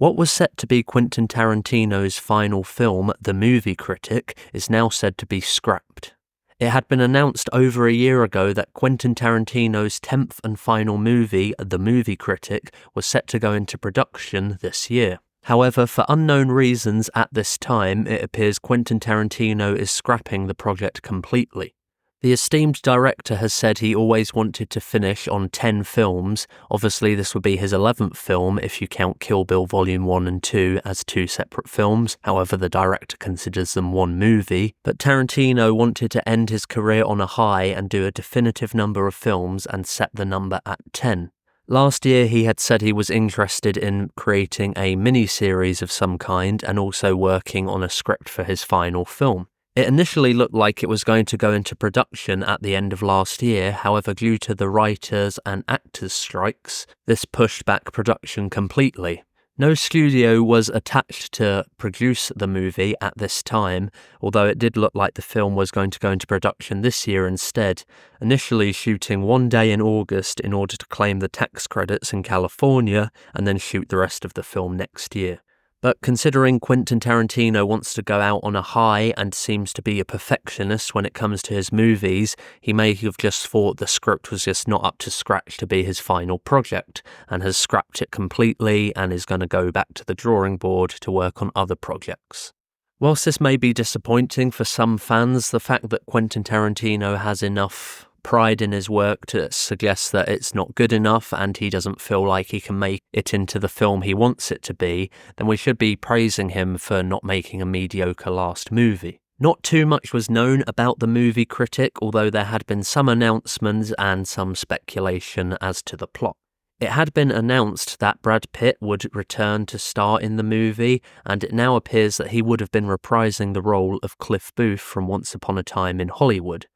What was set to be Quentin Tarantino's final film, The Movie Critic, is now said to be scrapped. It had been announced over a year ago that Quentin Tarantino's 10th and final movie, The Movie Critic, was set to go into production this year. However, for unknown reasons at this time, it appears Quentin Tarantino is scrapping the project completely. The esteemed director has said he always wanted to finish on 10 films. Obviously, this would be his 11th film if you count Kill Bill Volume 1 and 2 as two separate films. However, the director considers them one movie. But Tarantino wanted to end his career on a high and do a definitive number of films and set the number at 10. Last year, he had said he was interested in creating a mini-series of some kind and also working on a script for his final film. It initially looked like it was going to go into production at the end of last year, however, due to the writers' and actors' strikes, this pushed back production completely. No studio was attached to produce the movie at this time, although it did look like the film was going to go into production this year instead, initially shooting one day in August in order to claim the tax credits in California and then shoot the rest of the film next year. But considering Quentin Tarantino wants to go out on a high and seems to be a perfectionist when it comes to his movies, he may have just thought the script was just not up to scratch to be his final project, and has scrapped it completely and is going to go back to the drawing board to work on other projects. Whilst this may be disappointing for some fans, the fact that Quentin Tarantino has enough pride in his work to suggest that it's not good enough and he doesn't feel like he can make it into the film he wants it to be, then we should be praising him for not making a mediocre last movie. Not too much was known about The Movie Critic, although there had been some announcements and some speculation as to the plot. It had been announced that Brad Pitt would return to star in the movie, and it now appears that he would have been reprising the role of Cliff Booth from Once Upon a Time in Hollywood.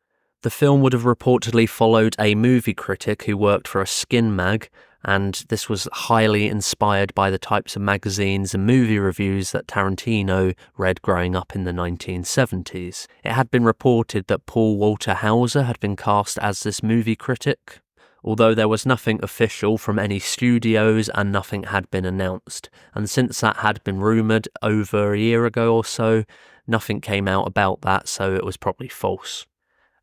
The film would have reportedly followed a movie critic who worked for a skin mag, and this was highly inspired by the types of magazines and movie reviews that Tarantino read growing up in the 1970s. It had been reported that Paul Walter Hauser had been cast as this movie critic, although there was nothing official from any studios and nothing had been announced. And since that had been rumoured over a year ago or so, nothing came out about that, so it was probably false.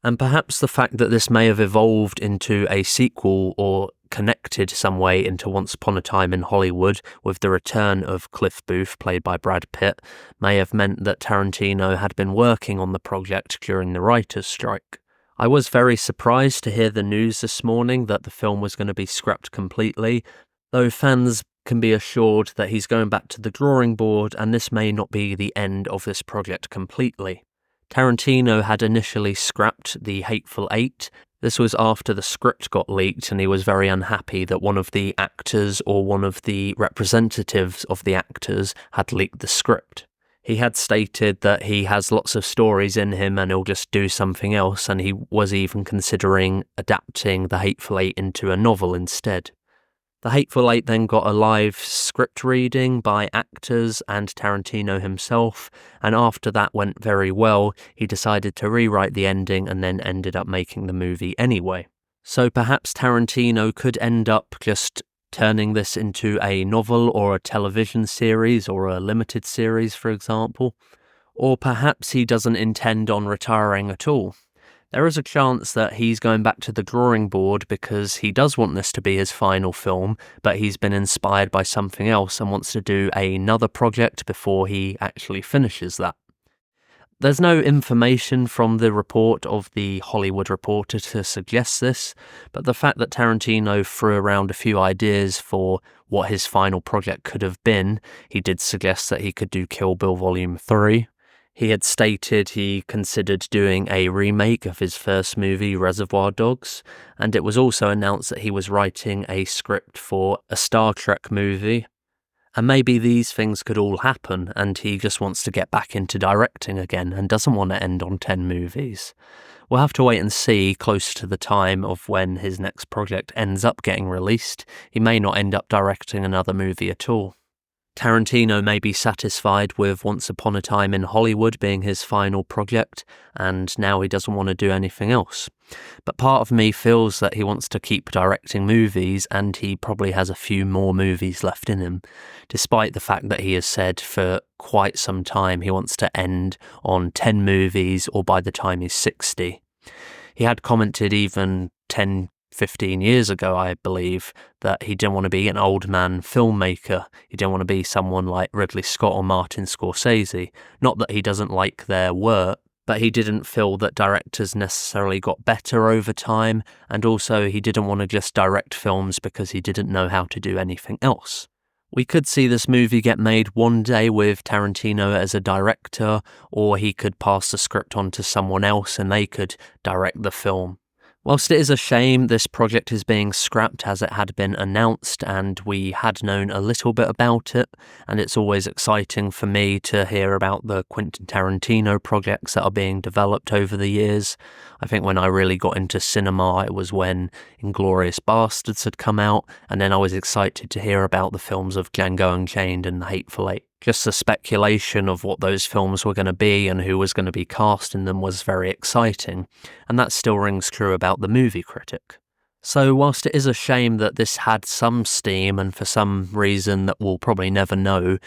And perhaps the fact that this may have evolved into a sequel or connected some way into Once Upon a Time in Hollywood with the return of Cliff Booth, played by Brad Pitt, may have meant that Tarantino had been working on the project during the writer's strike. I was very surprised to hear the news this morning that the film was going to be scrapped completely, though fans can be assured that he's going back to the drawing board and this may not be the end of this project completely. Tarantino had initially scrapped The Hateful Eight. This was after the script got leaked and he was very unhappy that one of the actors or one of the representatives of the actors had leaked the script. He had stated that he has lots of stories in him and he'll just do something else, and he was even considering adapting The Hateful Eight into a novel instead. The Hateful Eight then got a live script reading by actors and Tarantino himself, and after that went very well, he decided to rewrite the ending and then ended up making the movie anyway. So perhaps Tarantino could end up just turning this into a novel or a television series or a limited series, for example. Or perhaps he doesn't intend on retiring at all. There is a chance that he's going back to the drawing board because he does want this to be his final film, but he's been inspired by something else and wants to do another project before he actually finishes that. There's no information from the report of the Hollywood Reporter to suggest this, but the fact that Tarantino threw around a few ideas for what his final project could have been, he did suggest that he could do Kill Bill Volume 3. He had stated he considered doing a remake of his first movie, Reservoir Dogs, and it was also announced that he was writing a script for a Star Trek movie. And maybe these things could all happen, and he just wants to get back into directing again and doesn't want to end on 10 movies. We'll have to wait and see closer to the time of when his next project ends up getting released. He may not end up directing another movie at all. Tarantino may be satisfied with Once Upon a Time in Hollywood being his final project, and now he doesn't want to do anything else. But part of me feels that he wants to keep directing movies, and he probably has a few more movies left in him, despite the fact that he has said for quite some time he wants to end on 10 movies or by the time he's 60. He had commented even 10-15 years ago, I believe, that he didn't want to be an old man filmmaker. He didn't want to be someone like Ridley Scott or Martin Scorsese. Not that he doesn't like their work, but he didn't feel that directors necessarily got better over time, and also he didn't want to just direct films because he didn't know how to do anything else. We could see this movie get made one day with Tarantino as a director, or he could pass the script on to someone else and they could direct the film. Whilst it is a shame this project is being scrapped as it had been announced and we had known a little bit about it, and it's always exciting for me to hear about the Quentin Tarantino projects that are being developed over the years. I think when I really got into cinema, it was when Inglourious Basterds had come out, and then I was excited to hear about the films of Django Unchained and The Hateful Eight. Just the speculation of what those films were going to be and who was going to be cast in them was very exciting, and that still rings true about the Movie Critic. So whilst it is a shame that this had some steam and for some reason that we'll probably never know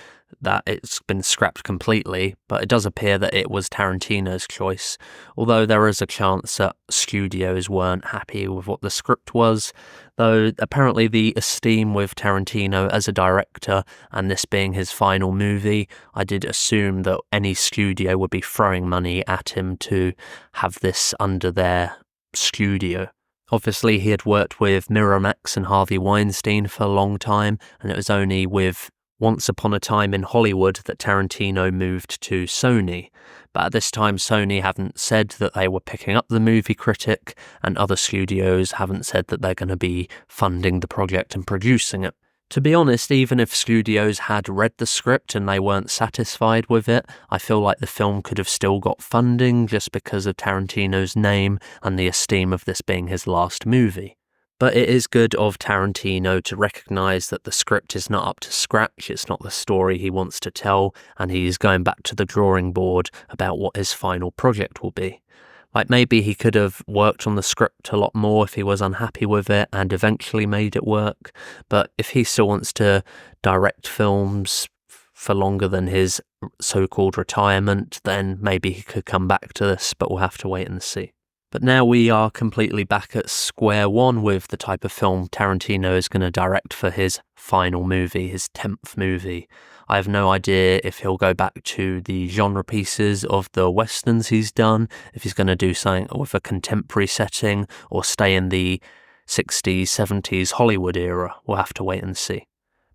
that it's been scrapped completely, but it does appear that it was Tarantino's choice, although there is a chance that studios weren't happy with what the script was, though apparently the esteem with Tarantino as a director and this being his final movie, I did assume that any studio would be throwing money at him to have this under their studio. Obviously, he had worked with Miramax and Harvey Weinstein for a long time, and it was only with Once Upon a Time in Hollywood that Tarantino moved to Sony. But at this time, Sony haven't said that they were picking up the Movie Critic, and other studios haven't said that they're going to be funding the project and producing it. To be honest, even if studios had read the script and they weren't satisfied with it, I feel like the film could have still got funding just because of Tarantino's name and the esteem of this being his last movie. But it is good of Tarantino to recognise that the script is not up to scratch, it's not the story he wants to tell, and he's going back to the drawing board about what his final project will be. Like maybe he could have worked on the script a lot more if he was unhappy with it and eventually made it work, but if he still wants to direct films for longer than his so-called retirement, then maybe he could come back to this, but we'll have to wait and see. But now we are completely back at square one with the type of film Tarantino is going to direct for his final movie, his 10th movie. I have no idea if he'll go back to the genre pieces of the westerns he's done, if he's going to do something with a contemporary setting, or stay in the 60s, 70s Hollywood era. We'll have to wait and see.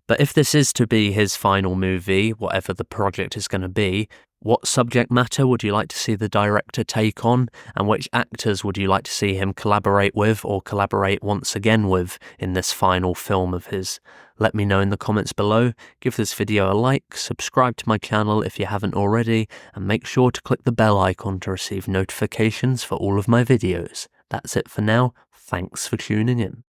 But if this is to be his final movie, whatever the project is going to be, what subject matter would you like to see the director take on, and which actors would you like to see him collaborate with or collaborate once again with in this final film of his? Let me know in the comments below, give this video a like, subscribe to my channel if you haven't already, and make sure to click the bell icon to receive notifications for all of my videos. That's it for now, thanks for tuning in.